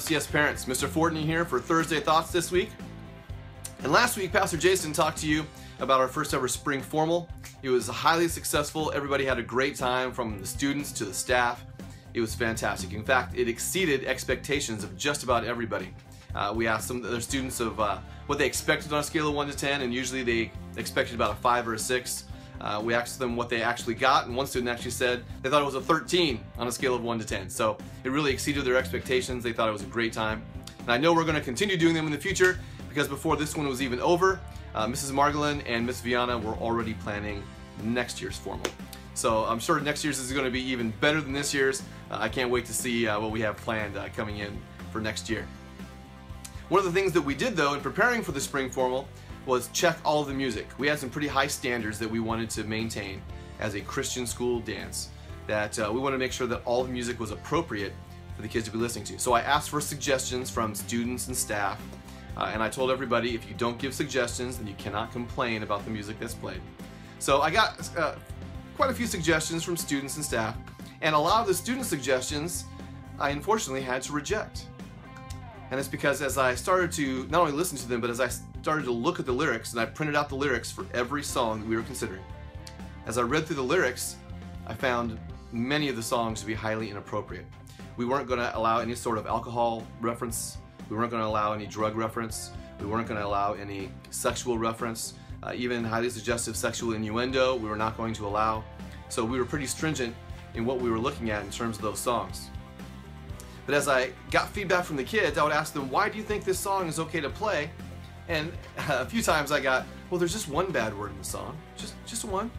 FCS parents? Mr. Fortney here for Thursday Thoughts this week. And last week, Pastor Jason talked to you about our first ever spring formal. It was highly successful. Everybody had a great time, from the students to the staff. It was fantastic. In fact, it exceeded expectations of just about everybody. We asked some of their students of what they expected on a scale of 1 to 10, and usually they expected about a 5 or a 6. We asked them what they actually got, and one student actually said they thought it was a 13 on a scale of 1 to 10. So it really exceeded their expectations. They thought it was a great time. And I know we're going to continue doing them in the future, because before this one was even over, Mrs. Margolin and Miss Viana were already planning next year's formal. So I'm sure next year's is going to be even better than this year's. I can't wait to see what we have planned coming in for next year. One of the things that we did, though, in preparing for the spring formal was check all of the music. We had some pretty high standards that we wanted to maintain as a Christian school dance, that we wanted to make sure that all the music was appropriate for the kids to be listening to. So I asked for suggestions from students and staff, and I told everybody, if you don't give suggestions, then you cannot complain about the music that's played. So I got quite a few suggestions from students and staff, and a lot of the student suggestions I unfortunately had to reject. And it's because as I started to not only listen to them, but as I started to look at the lyrics, and I printed out the lyrics for every song that we were considering. As I read through the lyrics, I found many of the songs to be highly inappropriate. We weren't going to allow any sort of alcohol reference. We weren't going to allow any drug reference. We weren't going to allow any sexual reference. Even highly suggestive sexual innuendo, we were not going to allow. So we were pretty stringent in what we were looking at in terms of those songs. But as I got feedback from the kids, I would ask them, why do you think this song is okay to play? And a few times I got, well, there's just one bad word in the song, just one.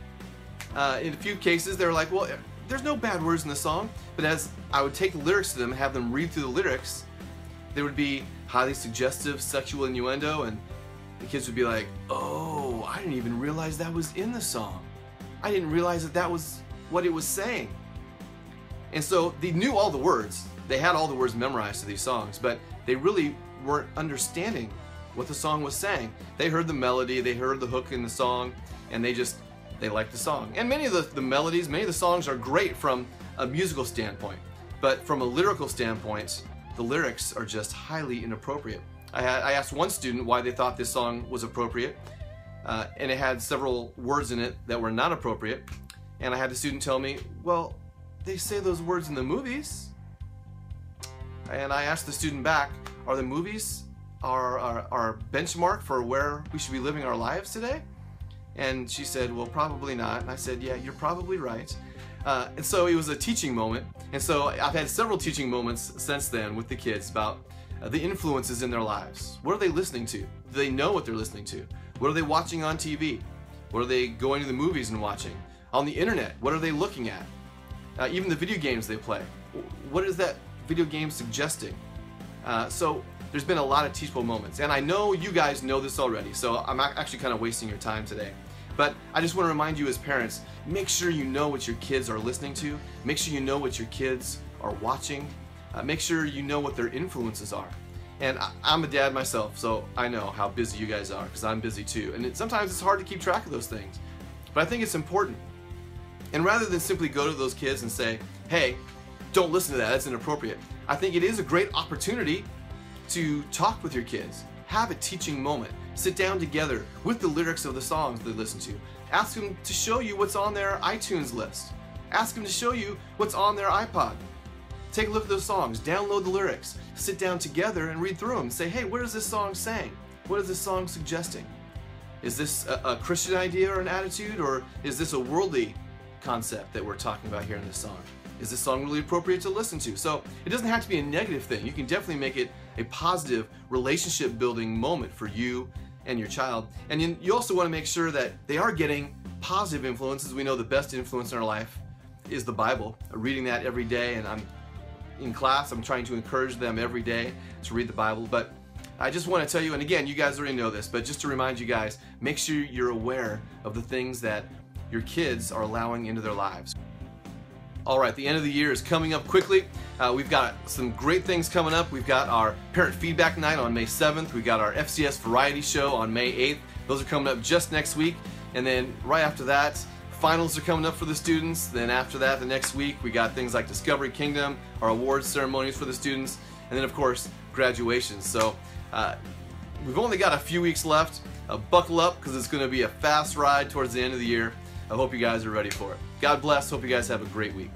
In a few cases, they were like, well, there's no bad words in the song. But as I would take the lyrics to them, have them read through the lyrics, there would be highly suggestive sexual innuendo, and the kids would be like, oh, I didn't even realize that was in the song. I didn't realize that that was what it was saying. And so they knew all the words. They had all the words memorized to these songs, but they really weren't understanding what the song was saying. They heard the melody, they heard the hook in the song, and they liked the song. And many of the melodies, many of the songs are great from a musical standpoint, but from a lyrical standpoint, the lyrics are just highly inappropriate. I asked one student why they thought this song was appropriate, and it had several words in it that were not appropriate, and I had the student tell me, well, they say those words in the movies. And I asked the student back, are the movies our benchmark for where we should be living our lives today? And she said, well, probably not. And I said, yeah, you're probably right. And so it was a teaching moment. And so I've had several teaching moments since then with the kids about the influences in their lives. What are they listening to? Do they know what they're listening to? What are they watching on TV? What are they going to the movies and watching? On the internet, what are they looking at? Even the video games they play. What is that video game suggesting? So there's been a lot of teachable moments, and I know you guys know this already, so I'm actually kind of wasting your time today. But I just want to remind you as parents, make sure you know what your kids are listening to, make sure you know what your kids are watching, make sure you know what their influences are. And I'm a dad myself, so I know how busy you guys are, because I'm busy too, and sometimes it's hard to keep track of those things. But I think it's important. And rather than simply go to those kids and say, hey, don't listen to that, that's inappropriate, I think it is a great opportunity to talk with your kids. Have a teaching moment. Sit down together with the lyrics of the songs they listen to. Ask them to show you what's on their iTunes list. Ask them to show you what's on their iPod. Take a look at those songs, download the lyrics, sit down together and read through them. Say, hey, what is this song saying? What is this song suggesting? Is this a Christian idea or an attitude, or is this a worldly concept that we're talking about here in this song? Is this song really appropriate to listen to? So it doesn't have to be a negative thing. You can definitely make it a positive relationship building moment for you and your child. And you also want to make sure that they are getting positive influences. We know the best influence in our life is the Bible. Reading that every day, and I'm in class, I'm trying to encourage them every day to read the Bible. But I just want to tell you, and again, you guys already know this, but just to remind you guys, make sure you're aware of the things that your kids are allowing into their lives. All right, the end of the year is coming up quickly. We've got some great things coming up. We've got our Parent Feedback Night on May 7th. We've got our FCS Variety Show on May 8th. Those are coming up just next week. And then right after that, finals are coming up for the students. Then after that, the next week, we got things like Discovery Kingdom, our awards ceremonies for the students. and then of course graduation. So we've only got a few weeks left. Buckle up, because it's going to be a fast ride towards the end of the year. I hope you guys are ready for it. God bless. Hope you guys have a great week.